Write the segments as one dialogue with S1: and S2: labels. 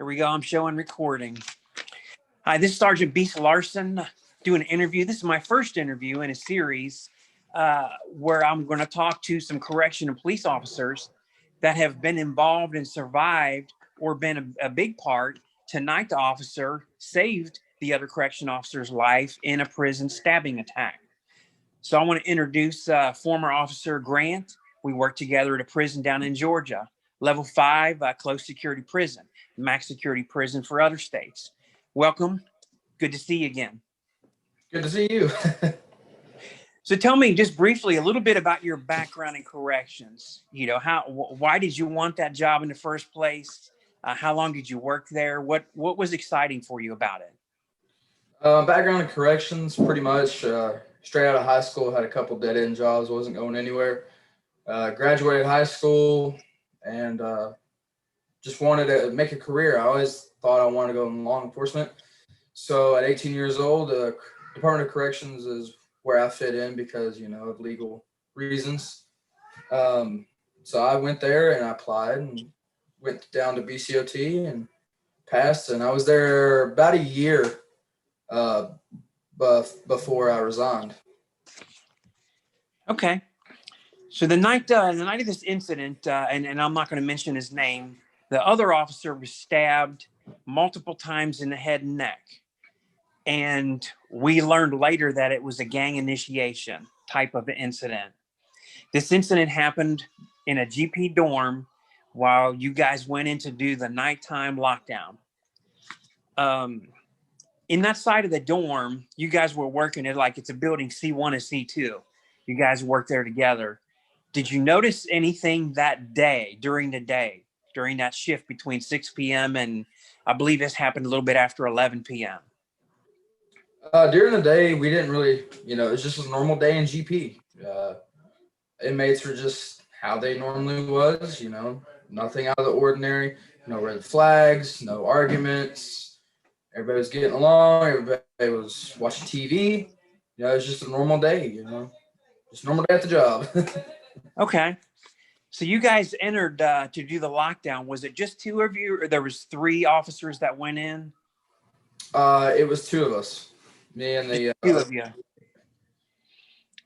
S1: Here we go. I'm showing recording. Hi, this is Sergeant Beast Larson doing an interview. This is my first interview in a series where I'm going to talk to some correction and police officers that have been involved and survived or been a big part. Tonight, the officer saved the other correction officer's life in a prison stabbing attack. So I want to introduce former Officer Grant. We worked together at a prison down in Georgia, level 5, close security prison, max security prison for other states. Welcome. Good to see you again.
S2: Good to see you.
S1: So tell me just briefly a little bit about your background in corrections. You know, why did you want that job in the first place? How long did you work there? What was exciting for you about it?
S2: Background in corrections, pretty much straight out of high school, had a couple dead-end jobs, wasn't going anywhere. Graduated high school and just wanted to make a career. I always thought I wanted to go in law enforcement. So at 18 years old, Department of Corrections is where I fit in because, you know, of legal reasons. So I went there and I applied and went down to BCOT and passed. And I was there about a year before I resigned.
S1: Okay. So the night of this incident, and I'm not going to mention his name, the other officer was stabbed multiple times in the head and neck. And we learned later that it was a gang initiation type of incident. This incident happened in a GP dorm while you guys went in to do the nighttime lockdown. In that side of the dorm, you guys were working at like it's a building C1 and C2. You guys worked there together. Did you notice anything that day, during that shift between 6 p.m. and I believe this happened a little bit after 11 p.m.?
S2: During the day, we didn't really, you know, it was just a normal day in GP. Inmates were just how they normally was, you know, nothing out of the ordinary, no red flags, no arguments. Everybody was getting along. Everybody was watching TV. You know, it was just a normal day, you know, just a normal day at the job.
S1: Okay. So you guys entered to do the lockdown. Was it just two of you or there was 3 officers that went in?
S2: It was 2 of us. Me and the
S1: 2 of you.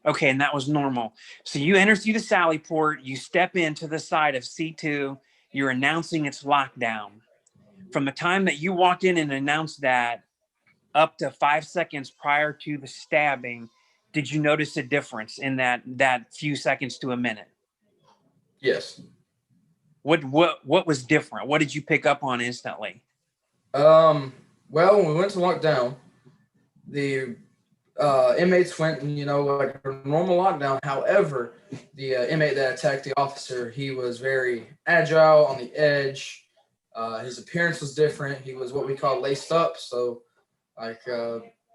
S1: Okay, and that was normal. So you enter through the Sally port, you step into the side of C2, you're announcing it's lockdown. From the time that you walked in and announced that up to 5 seconds prior to the stabbing, did you notice a difference in that few seconds to a minute?
S2: Yes.
S1: What was different? What did you pick up on instantly?
S2: Well, when we went to lockdown, the inmates went, you know, like a normal lockdown. However, the inmate that attacked the officer, he was very agile, on the edge. His appearance was different. He was what we call laced up. So like,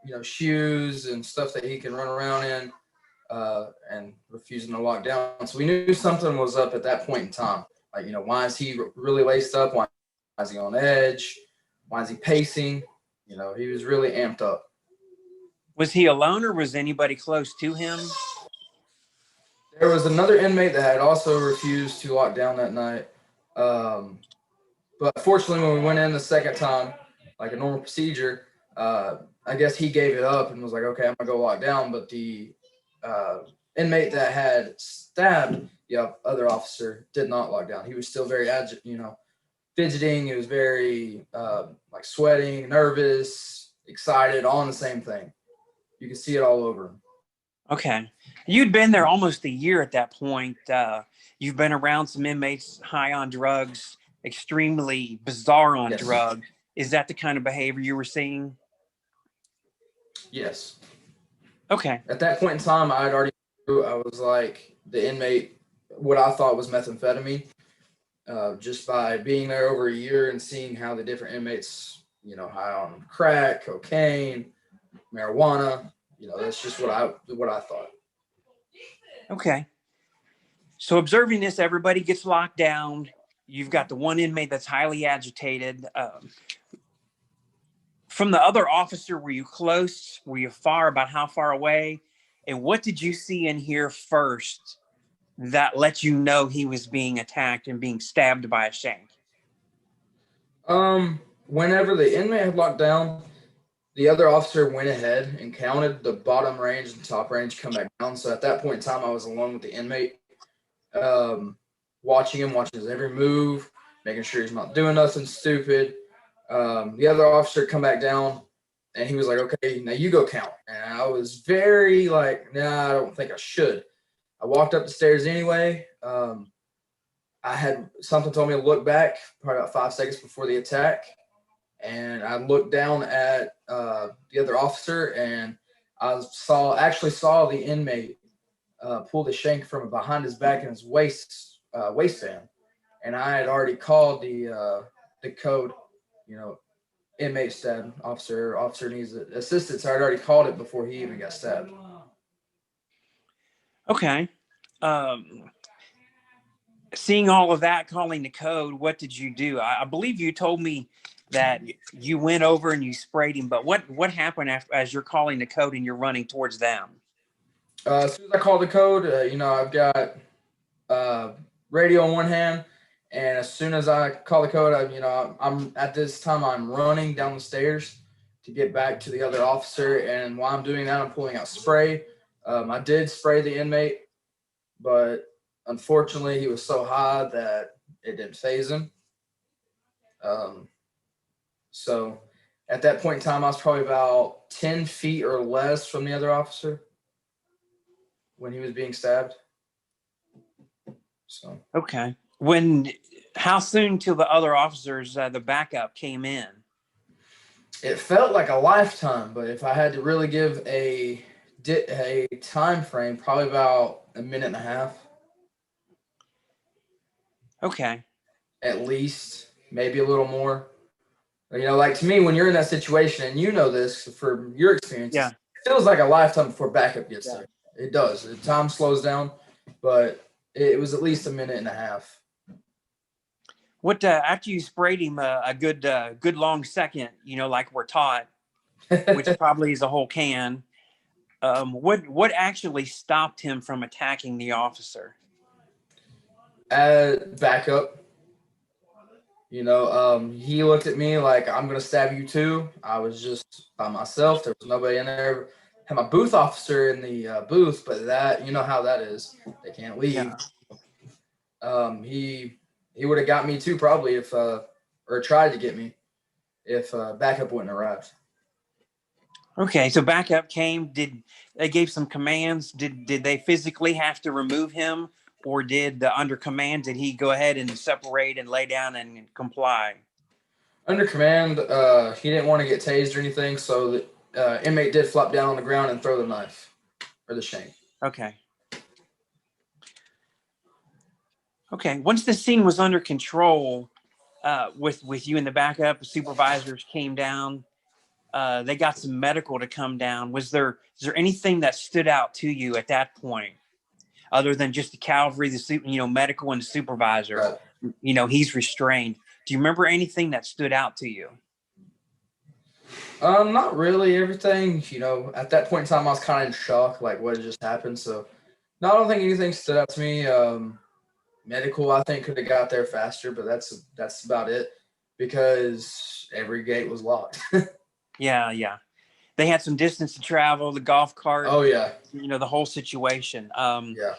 S2: you know, shoes and stuff that he can run around in and refusing to lock down. So we knew something was up at that point in time. Like, you know, why is he really laced up? Why is he on edge? Why is he pacing? You know, he was really amped up.
S1: Was he alone or was anybody close to him?
S2: There was another inmate that had also refused to lock down that night. But fortunately, when we went in the second time, like a normal procedure, I guess he gave it up and was like, okay, I'm going to go lock down. But the inmate that had stabbed the other officer did not lock down. He was still very fidgeting. He was very like sweating, nervous, excited, all in the same thing. You can see it all over him.
S1: Okay. You'd been there almost a year at that point. You've been around some inmates high on drugs, extremely bizarre on drugs. Is that the kind of behavior you were seeing?
S2: Yes.
S1: Okay.
S2: At that point in time, I was like the inmate, what I thought was methamphetamine, just by being there over a year and seeing how the different inmates, you know, high on crack, cocaine, marijuana, you know, that's just what I thought.
S1: Okay. So observing this, everybody gets locked down. You've got the one inmate that's highly agitated. From the other officer, were you close? Were you far? About how far away? And what did you see and hear first that let you know he was being attacked and being stabbed by a shank?
S2: whenever the inmate had locked down, the other officer went ahead and counted the bottom range and top range come back down. So at that point in time, I was alone with the inmate, watching his every move, making sure he's not doing nothing stupid. The other officer come back down, and he was like, "Okay, now you go count." And I was very like, "Nah, I don't think I should." I walked up the stairs anyway. I had something told me to look back, probably about 5 seconds before the attack, and I looked down at the other officer, and I actually saw the inmate pull the shank from behind his back in his waistband, and I had already called the code, inmate stabbed, officer needs assistance. I had already called it before he even got stabbed.
S1: Okay. Seeing all of that, calling the code, what did you do? I believe you told me that you went over and you sprayed him, but what happened as you're calling the code and you're running towards them?
S2: As soon as I called the code, I've got radio in one hand, and as soon as I call the code, I'm at this time I'm running down the stairs to get back to the other officer, and while I'm doing that, I'm pulling out spray. I did spray the inmate, but unfortunately, he was so high that it didn't phase him. So at that point in time, I was probably about 10 feet or less from the other officer when he was being stabbed. So
S1: okay, how soon till the other officers, the backup came in?
S2: it felt like a lifetime, but if I had to really give a time frame, probably about a minute and a half.
S1: Okay.
S2: At least, maybe a little more. Like to me, when you're in that situation, and this from your experience,
S1: Yeah.
S2: it feels like a lifetime before backup gets there. It does. The time slows down, but it was at least a minute and a half.
S1: What after you sprayed him a good long second, like we're taught, which probably is a whole can. What actually stopped him from attacking the officer?
S2: Backup. He looked at me like, "I'm gonna stab you too." I was just by myself. There was nobody in there. Had my booth officer in the booth, but that how that is. They can't leave. Yeah. He would have got me too probably if or tried to get me if backup wouldn't arrive.
S1: Okay, so backup came. Did they gave some commands? Did they physically have to remove him, or did under command did he go ahead and separate and lay down and comply?
S2: Under command, he didn't want to get tased or anything, so the inmate did flop down on the ground and throw the knife or the shank.
S1: Okay. Okay. Once the scene was under control, with you in the backup, the supervisors came down. They got some medical to come down. Is there anything that stood out to you at that point, other than just the cavalry, medical and the supervisor? Right. He's restrained. Do you remember anything that stood out to you?
S2: Not really. Everything, at that point in time, I was kind of in shock, like what had just happened. So, no, I don't think anything stood out to me. Medical, I think, could have got there faster, but that's about it because every gate was locked.
S1: Yeah. They had some distance to travel, the golf cart.
S2: Oh, yeah.
S1: The whole situation.
S2: Yeah.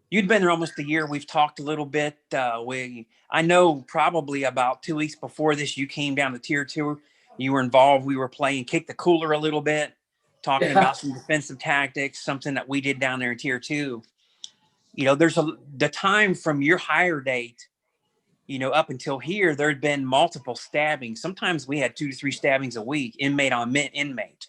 S1: You'd been there almost a year. We've talked a little bit. I know probably about 2 weeks before this, you came down to Tier 2. You were involved. We were playing Kick the Cooler a little bit, talking about some defensive tactics, something that we did down there in Tier 2. There's the time from your hire date, up until here, there had been multiple stabbings. Sometimes we had 2 to 3 stabbings a week, inmate on inmate.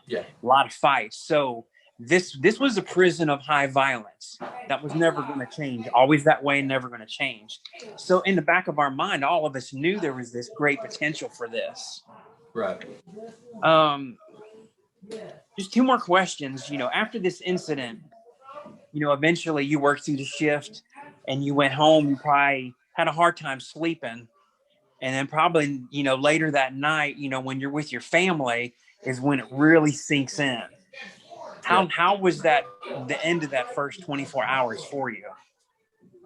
S2: Yeah.
S1: A lot of fights. So this was a prison of high violence. That was never going to change. Always that way, never going to change. So in the back of our mind, all of us knew there was this great potential for this.
S2: Right.
S1: Just 2 more questions. After this incident, eventually you worked through the shift and you went home. You probably had a hard time sleeping. And then probably, later that night, when you're with your family is when it really sinks in. How was that, the end of that first 24 hours for you?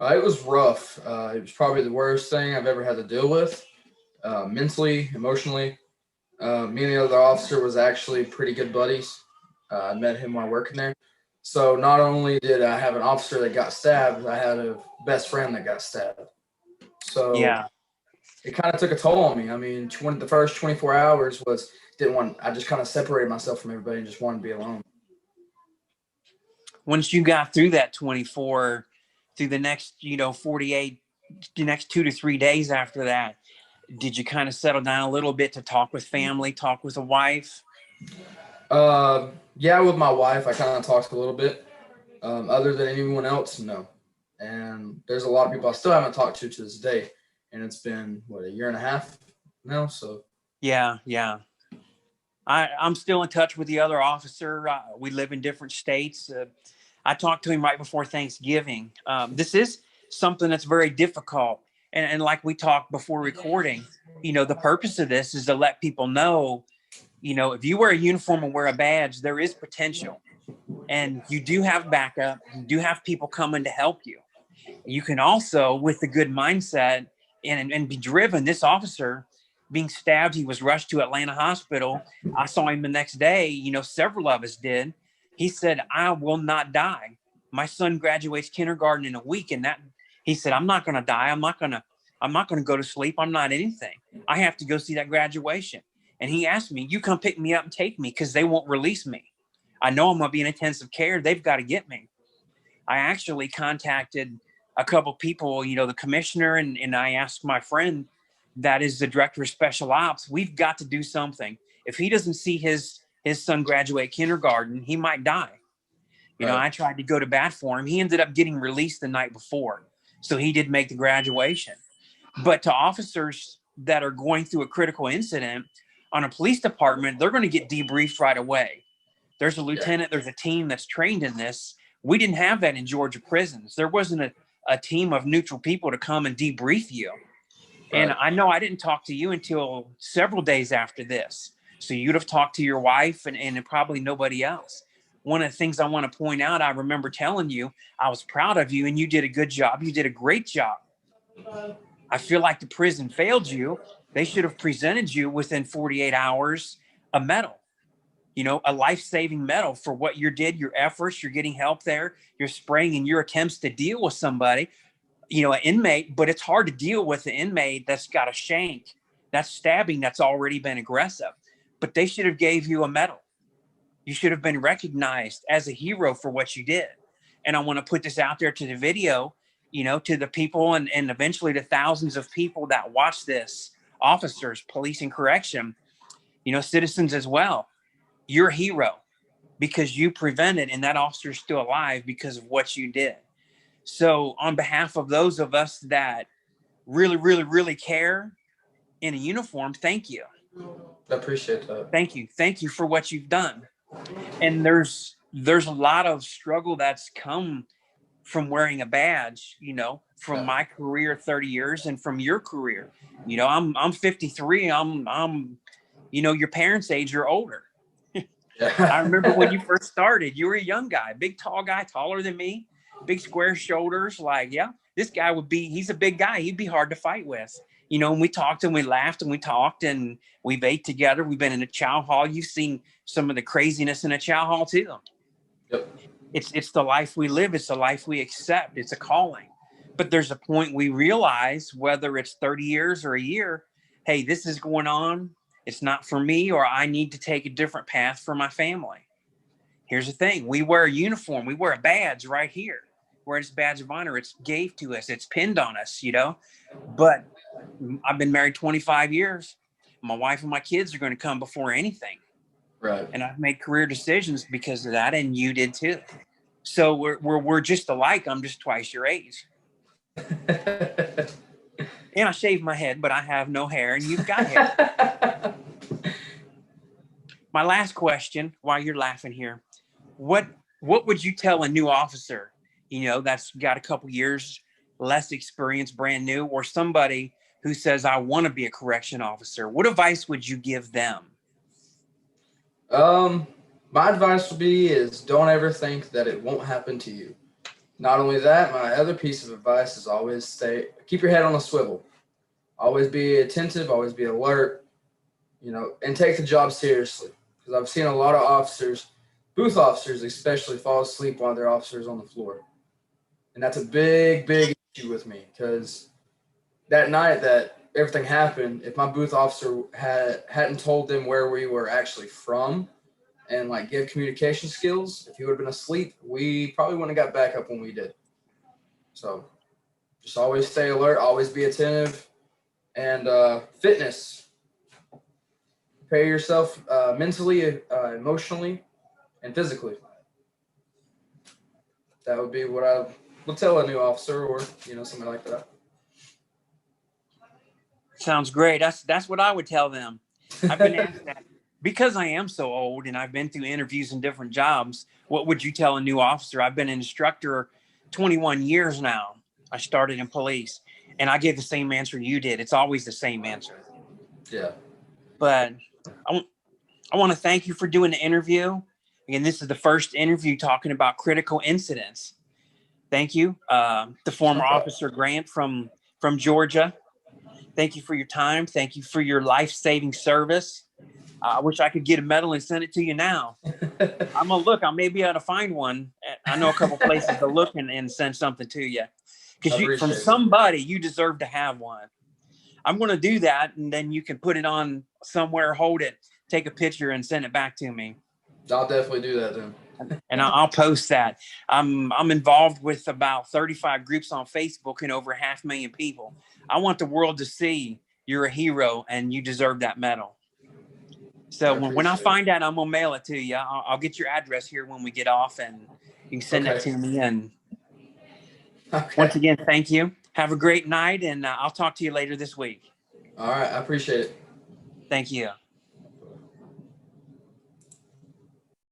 S2: It was rough. It was probably the worst thing I've ever had to deal with. mentally, emotionally. Me and the other officer was actually pretty good buddies. I met him while working there. So not only did I have an officer that got stabbed, I had a best friend that got stabbed. So
S1: Yeah.
S2: it kind of took a toll on me. I mean, the first 24 hours was I just kind of separated myself from everybody and just wanted to be alone.
S1: Once you got through that 24, through the next, 48, the next 2 to 3 days after that, did you kind of settle down a little bit to talk with family, talk with a wife?
S2: Yeah, with my wife, I kind of talked a little bit. Other than anyone else, no. And there's a lot of people I still haven't talked to this day. And it's been, a year and a half now? So.
S1: Yeah, yeah. I'm still in touch with the other officer. We live in different states. I talked to him right before Thanksgiving. This is something that's very difficult. And like we talked before recording, the purpose of this is to let people know, if you wear a uniform and wear a badge, there is potential. And you do have backup. You do have people coming to help you. You can also, with a good mindset and be driven, this officer being stabbed, he was rushed to Atlanta Hospital. I saw him the next day, several of us did. He said, I will not die. My son graduates kindergarten in a week. And he said, I'm not going to die. I'm not going to go to sleep. I'm not anything. I have to go see that graduation. And he asked me, you come pick me up and take me because they won't release me. I know I'm going to be in intensive care. They've got to get me. I actually contacted a couple people, the commissioner, and I asked my friend that is the director of special ops, we've got to do something. If he doesn't see his son graduate kindergarten, he might die.
S2: Right.
S1: I tried to go to bat for him. He ended up getting released the night before. So he did make the graduation. But to officers that are going through a critical incident on a police department, they're going to get debriefed right away. There's a lieutenant, there's a team that's trained in this. We didn't have that in Georgia prisons. There wasn't a team of neutral people to come and debrief you.
S2: Right.
S1: And I know I didn't talk to you until several days after this. So you'd have talked to your wife and probably nobody else. One of the things I want to point out, I remember telling you, I was proud of you and you did a good job. You did a great job. I feel like the prison failed you. They should have presented you within 48 hours a medal. A life-saving medal for what you did, your efforts, you're getting help there, you're spraying in your attempts to deal with somebody, an inmate, but it's hard to deal with an inmate that's got a shank, that's stabbing, that's already been aggressive. But they should have gave you a medal. You should have been recognized as a hero for what you did. And I want to put this out there to the video, to the people and eventually the thousands of people that watch this, officers, police and correction, citizens as well. You're a hero because you prevented, and that officer's still alive because of what you did. So on behalf of those of us that really, really, really care in a uniform, thank you.
S2: I appreciate that.
S1: Thank you. Thank you for what you've done. And there's a lot of struggle that's come from wearing a badge, from my career 30 years and from your career. I'm 53. I'm your parents' age or older. I remember when you first started, you were a young guy, big, tall guy, taller than me, big square shoulders. Like, yeah, this guy he's a big guy. He'd be hard to fight with. And we talked and we laughed and we talked and we've ate together. We've been in a chow hall. You've seen some of the craziness in a chow hall too.
S2: Yep.
S1: It's the life we live. It's the life we accept. It's a calling. But there's a point we realize, whether it's 30 years or a year, hey, this is going on. It's not for me, or I need to take a different path for my family. Here's the thing. We wear a uniform. We wear a badge right here. Wear this badge of honor. It's gave to us. It's pinned on us, But I've been married 25 years. My wife and my kids are going to come before anything.
S2: Right.
S1: And I've made career decisions because of that, and you did too. So we're just alike. I'm just twice your age. And I shave my head, but I have no hair, and you've got hair. My last question, while you're laughing here, what would you tell a new officer, that's got a couple years less experience, brand new, or somebody who says, I want to be a correction officer? What advice would you give them?
S2: My advice would be is don't ever think that it won't happen to you. Not only that, my other piece of advice is always keep your head on a swivel. always be attentive, always be alert, you know, and take the job seriously. Because I've seen a lot of officers, booth officers especially, fall asleep while they're officers on the floor. And that's a big, big issue with me, because that night that everything happened, if my booth officer hadn't told them where we were actually from and like give communication skills, if he would have been asleep, we probably wouldn't have got back up when we did. So just always stay alert, always be attentive, and fitness. Prepare yourself mentally, emotionally, and physically. That would be what I would tell a new officer, or you know, something like that.
S1: Sounds great. That's what I would tell them. I've been asked that because I am so old and I've been through interviews in different jobs. What would you tell a new officer? I've been an instructor 21 years now. I started in police, and I gave the same answer you did. It's always the same answer.
S2: Yeah.
S1: But I want to thank you for doing the interview. Again, this is the first interview talking about critical incidents. Thank you. The former officer Grant from Georgia. Thank you for your time. Thank you for your life-saving service. I wish I could get a medal and send it to you now. I'm going to look. I may be able to find one. I know a couple places to look and send something to you. Because from somebody, you deserve to have one. I'm going to do that, and then you can put it on somewhere, hold it, take a picture, and send it back to me.
S2: I'll definitely do that then.
S1: And I'll post that. I'm involved with about 35 groups on Facebook and over 500,000 people. I want the world to see you're a hero and you deserve that medal. So when I find out, I'm going to mail it to you. I'll get your address here when we get off, and you can send it to me. And once again, thank you. Have a great night, and I'll talk to you later this week.
S2: All right. I appreciate it.
S1: Thank you.